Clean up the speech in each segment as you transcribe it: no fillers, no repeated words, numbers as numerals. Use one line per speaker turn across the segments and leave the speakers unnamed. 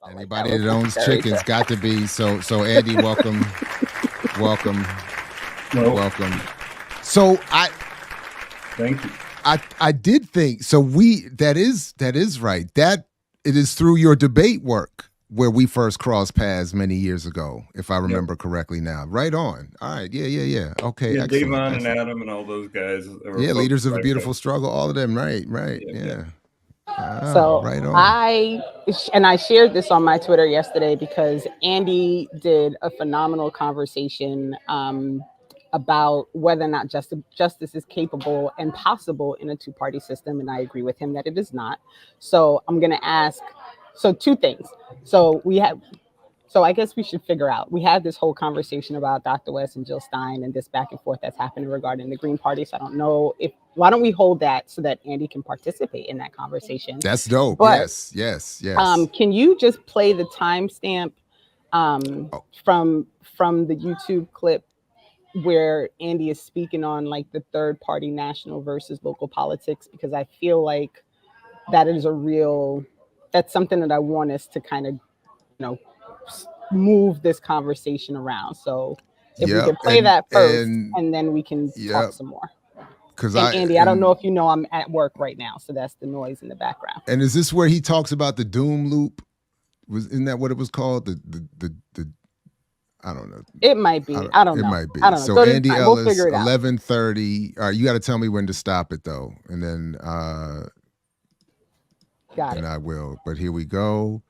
I just felt
Anybody
like
that owns chickens got to be. So Andy, welcome. Welcome.
Well,
welcome. So
thank you.
I did think so. That is right. That it is through your debate work where we first crossed paths many years ago, if I remember correctly. Now, right on. All right, yeah. Okay,
Yeah,
excellent.
Davon
excellent.
and Adam and all those guys.
Yeah, leaders of a beautiful struggle. All of them. Right. Yeah.
So
right on.
I shared this on my Twitter yesterday because Andy did a phenomenal conversation about whether or not justice is capable and possible in a two-party system, and I agree with him that it is not. So I'm going to ask. So two things. So I guess we should figure out. We had this whole conversation about Dr. West and Jill Stein and this back and forth that's happening regarding the Green Party. So I don't know why don't we hold that so that Andy can participate in that conversation?
That's dope.
But,
yes.
Can you just play the timestamp from the YouTube clip where Andy is speaking on like the third party national versus local politics? Because I feel like that's something that I want us to kind of, move this conversation around. So if we can play that first and then we can talk some more. Andy, I don't know if you know I'm at work right now, so that's the noise in the background.
And is this where he talks about the doom loop? Isn't that what it was called? The I don't know.
It might be. I don't know.
It might be.
I don't know.
So Andy Ellis,
we'll
11:30. All right, you got to tell me when to stop it though, and then
got it.
And I will. But here we go.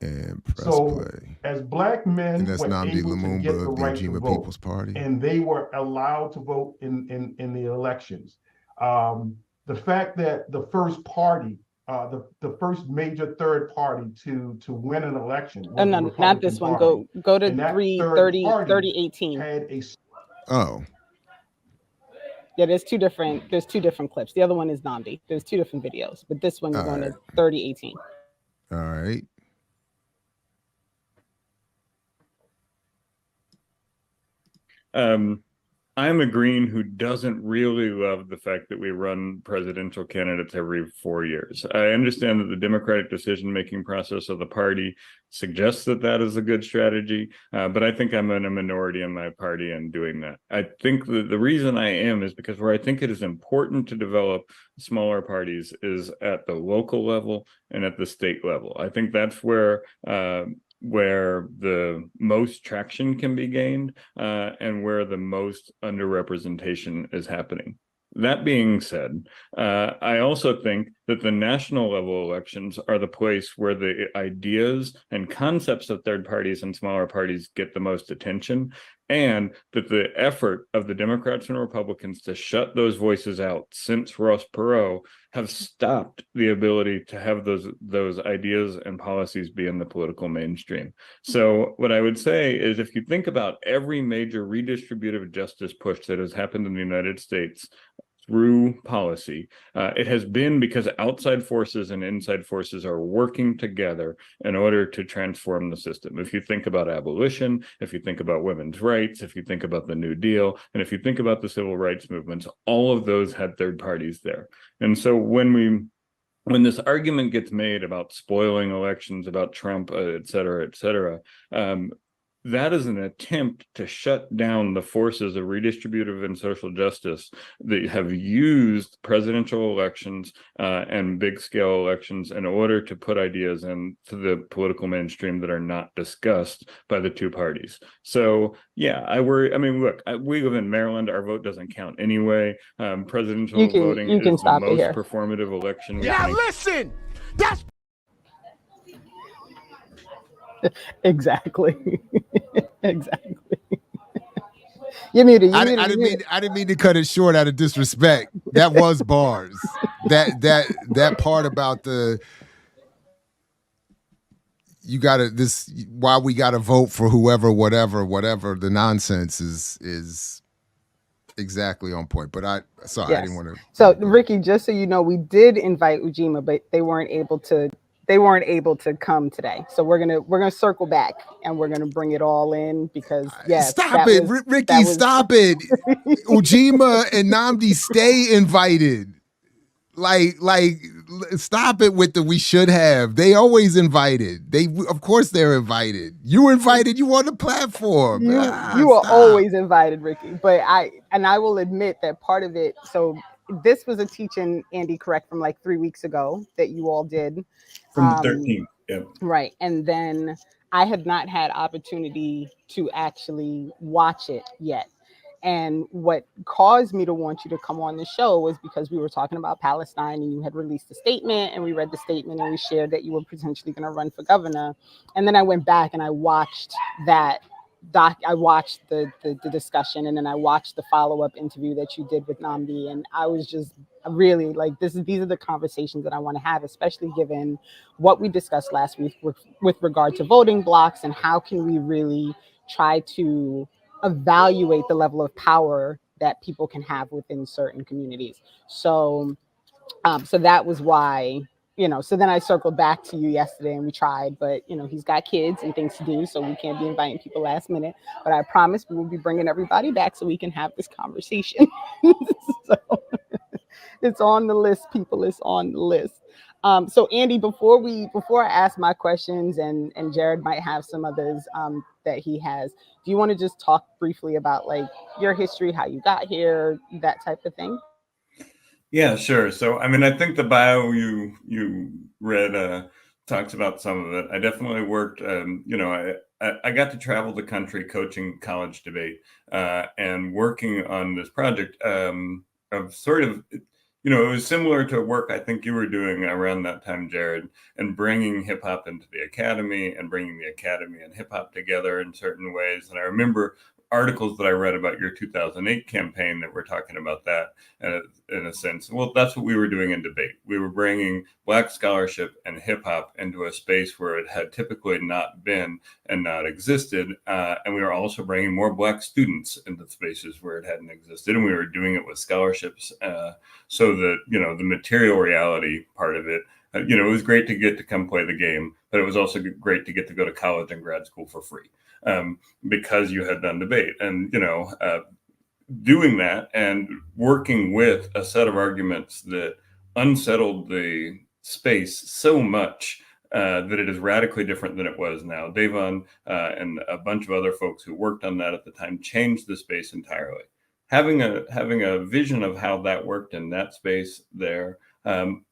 And press play.
As black men,
and that's Nnamdi Lumumba of the Ujima People's Party,
and they were allowed to vote in the elections. The fact that the first party, the first major third party to win an election.
No, not this one. Go to 3018. Yeah, there's two different clips. The other one is Nnamdi. There's two different videos, but this one is going to 3018.
All right.
I'm a Green who doesn't really love the fact that we run presidential candidates every 4 years. I understand that the democratic decision-making process of the party suggests that is a good strategy, but I think I'm in a minority in my party in doing that. I think the reason I am is because where I think it is important to develop smaller parties is at the local level and at the state level. I think that's where the most traction can be gained and where the most underrepresentation is happening. That being said, I also think that the national level elections are the place where the ideas and concepts of third parties and smaller parties get the most attention, and that the effort of the Democrats and Republicans to shut those voices out since Ross Perot have stopped the ability to have those ideas and policies be in the political mainstream. So what I would say is, if you think about every major redistributive justice push that has happened in the United States through policy, it has been because outside forces and inside forces are working together in order to transform the system. If you think about abolition, if you think about women's rights, if you think about the New Deal, and if you think about the civil rights movements, all of those had third parties there. And so when this argument gets made about spoiling elections, about Trump, et cetera, that is an attempt to shut down the forces of redistributive and social justice that have used presidential elections and big-scale elections in order to put ideas into the political mainstream that are not discussed by the two parties. So, yeah, I worry. I mean, look, we live in Maryland. Our vote doesn't count anyway. Presidential voting is the most performative election.
Now listen, that's
exactly. You're muted.
I didn't mean to cut it short out of disrespect. That was bars. that part about why we gotta vote for whoever, whatever the nonsense is exactly on point. But I didn't want to.
So Ricky, just so you know, we did invite Ujima, but they weren't able to come today. So we're gonna circle back and we're gonna bring it all in because
stop it. Ujima and Nnamdi stay invited. Like stop it with the we should have. They always invited. Of course they're invited. You were invited. You on the platform.
You are
Stop.
always invited, Ricky. But I will admit that part of it. So this was a teaching, Andy, correct, from like 3 weeks ago that you all did.
From the 13th. Yep.
Right. And then I have not had opportunity to actually watch it yet. And what caused me to want you to come on the show was because we were talking about Palestine and you had released a statement and we read the statement and we shared that you were potentially going to run for governor. And then I went back and I watched that I watched the discussion, and then I watched the follow-up interview that you did with Namdi, and I was just really like, these are the conversations that I want to have, especially given what we discussed last week with regard to voting blocks and how can we really try to evaluate the level of power that people can have within certain communities. So that was why, so then I circled back to you yesterday and we tried, but he's got kids and things to do, so we can't be inviting people last minute, but I promise we will be bringing everybody back so we can have this conversation. So it's on the list, people. It's on the list. So Andy, before I ask my questions, and Jared might have some others that he has, do you want to just talk briefly about like your history, how you got here, that type of thing?
Yeah, sure. So, I mean, I think the bio you read talks about some of it. I definitely worked, I got to travel the country coaching college debate and working on this project of sort of, it was similar to work I think you were doing around that time, Jared, and bringing hip hop into the academy and bringing the academy and hip hop together in certain ways. And I remember articles that I read about your 2008 campaign that were talking about that in a sense. Well, that's what we were doing in debate. We were bringing Black scholarship and hip hop into a space where it had typically not been and not existed. And we were also bringing more Black students into spaces where it hadn't existed. And we were doing it with scholarships so that, the material reality part of it, it was great to get to come play the game, but it was also great to get to go to college and grad school for free. Because you had done debate and, doing that and working with a set of arguments that unsettled the space so much that it is radically different than it was now. Davon and a bunch of other folks who worked on that at the time changed the space entirely. Having a vision of how that worked in that space there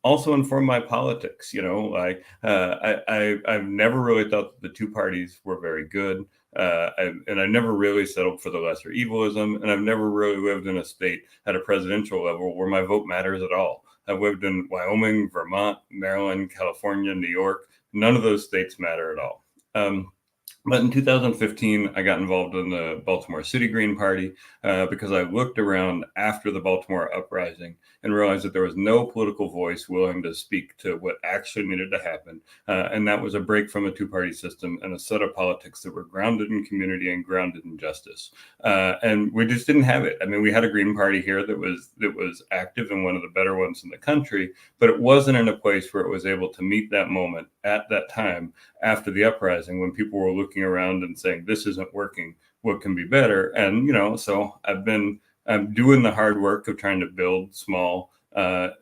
also informed my politics. I've never really thought that the two parties were very good. And I never really settled for the lesser evilism. And I've never really lived in a state at a presidential level where my vote matters at all. I've lived in Wyoming, Vermont, Maryland, California, New York. None of those states matter at all. But in 2015, I got involved in the Baltimore City Green Party because I looked around after the Baltimore uprising and realized that there was no political voice willing to speak to what actually needed to happen. And that was a break from a two-party system and a set of politics that were grounded in community and grounded in justice. And we just didn't have it. I mean, we had a Green Party here that was active and one of the better ones in the country, but it wasn't in a place where it was able to meet that moment at that time after the uprising when people were looking around and saying, this isn't working, what can be better? And, so I'm doing the hard work of trying to build small,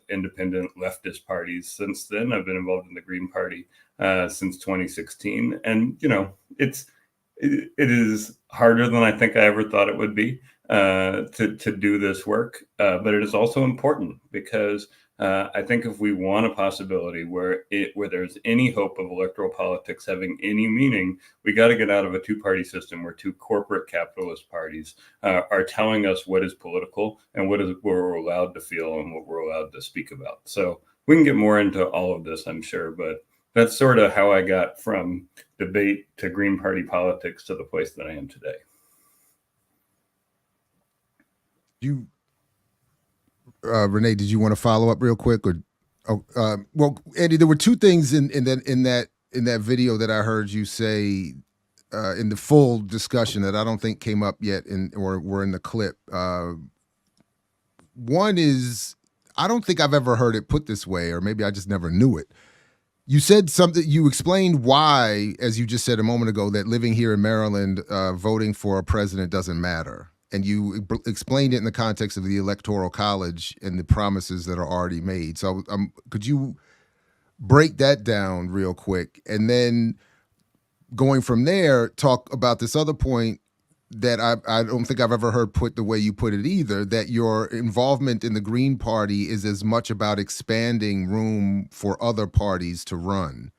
independent leftist parties since then. I've been involved in the Green Party since 2016. And, it is harder than I think I ever thought it would be to do this work. But it is also important because I think if we want a possibility where there's any hope of electoral politics having any meaning, we got to get out of a two-party system where two corporate capitalist parties are telling us what is political and what we're allowed to feel and what we're allowed to speak about. So we can get more into all of this, I'm sure, but that's sort of how I got from debate to Green Party politics to the place that I am today.
Renee, did you want to follow up real quick? Or, well, Andy, there were two things in that video that I heard you say in the full discussion that I don't think came up yet or were in the clip. One is, I don't think I've ever heard it put this way, or maybe I just never knew it. You said something, you explained why, as you just said a moment ago, that living here in Maryland, voting for a president doesn't matter. And you explained it in the context of the Electoral College and the promises that are already made. So could you break that down real quick, and then going from there, talk about this other point that I don't think I've ever heard put the way you put it either, that your involvement in the Green Party is as much about expanding room for other parties to run.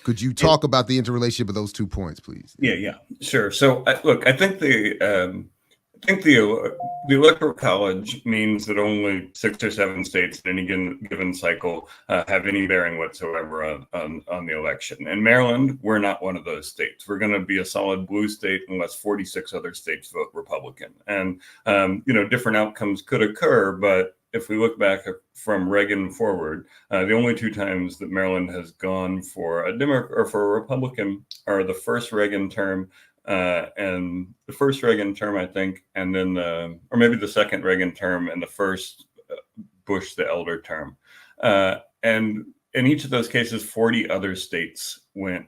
Could you talk about the interrelationship of those 2 points, please?
Yeah, sure. So look, I think the electoral college means that only 6 or 7 states in any given cycle have any bearing whatsoever on the election. And Maryland, we're not one of those states. We're going to be a solid blue state unless 46 other states vote Republican. And different outcomes could occur, but if we look back from Reagan forward, the only 2 times that Maryland has gone for a Democrat or for a Republican are the first Reagan term and the first Reagan term, I think, and then or maybe the second Reagan term and the first Bush the elder term. And in each of those cases, 40 other states went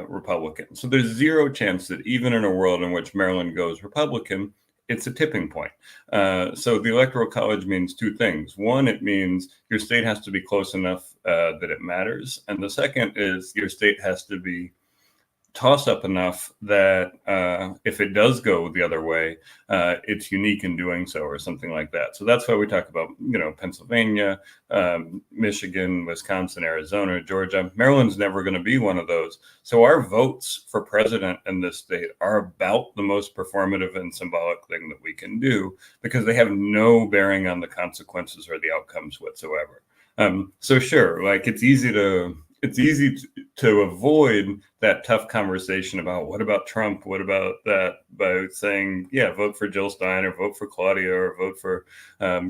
Republican. So there's zero chance that even in a world in which Maryland goes Republican, it's a tipping point. So the Electoral College means 2 things. One, it means your state has to be close enough that it matters. And the second is your state has to be toss up enough that if it does go the other way, it's unique in doing so or something like that. So that's why we talk about, Pennsylvania, Michigan, Wisconsin, Arizona, Georgia. Maryland's never going to be one of those. So our votes for president in this state are about the most performative and symbolic thing that we can do because they have no bearing on the consequences or the outcomes whatsoever. So sure, like it's easy to avoid that tough conversation about what about Trump, what about that, by saying, yeah, vote for Jill Stein or vote for Claudia or vote for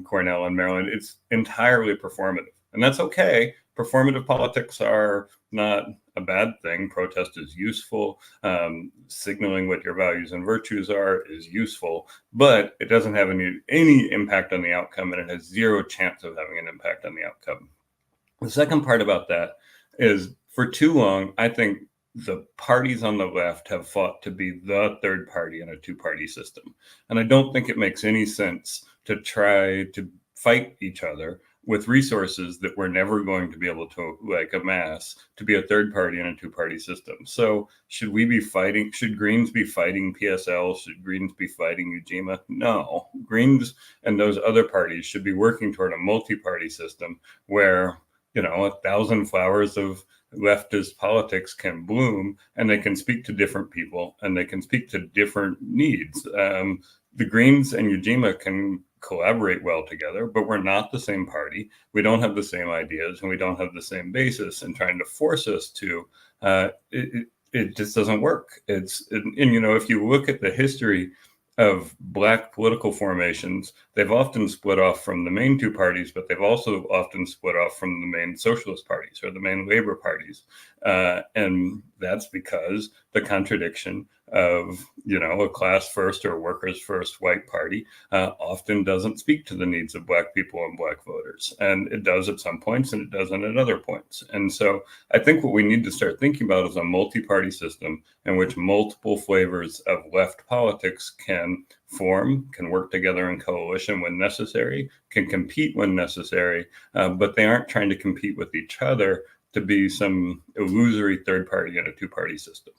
Cornell in Maryland. It's entirely performative, and that's okay. Performative politics are not a bad thing. Protest is useful. Signaling what your values and virtues are is useful, but it doesn't have any impact on the outcome, and it has zero chance of having an impact on the outcome. The second part about that is for too long, I think the parties on the left have fought to be the third party in a 2-party system. And I don't think it makes any sense to try to fight each other with resources that we're never going to be able to amass to be a third party in a 2-party system. So should Greens be fighting PSL? Should Greens be fighting Ujima? No, Greens and those other parties should be working toward a multi-party system where 1,000 flowers of leftist politics can bloom, and they can speak to different people, and they can speak to different needs. The Greens and Ujima can collaborate well together, but we're not the same party. We don't have the same ideas, and we don't have the same basis. And trying to force us to, it just doesn't work. If you look at the history of Black political formations, they've often split off from the main 2 parties, but they've also often split off from the main socialist parties or the main labor parties. And that's because the contradiction of, a class first or workers first white party often doesn't speak to the needs of Black people and Black voters. And it does at some points and it doesn't at other points. And so I think what we need to start thinking about is a multi-party system in which multiple flavors of left politics can work together in coalition when necessary, can compete when necessary, but they aren't trying to compete with each other to be some illusory third party in a 2-party system.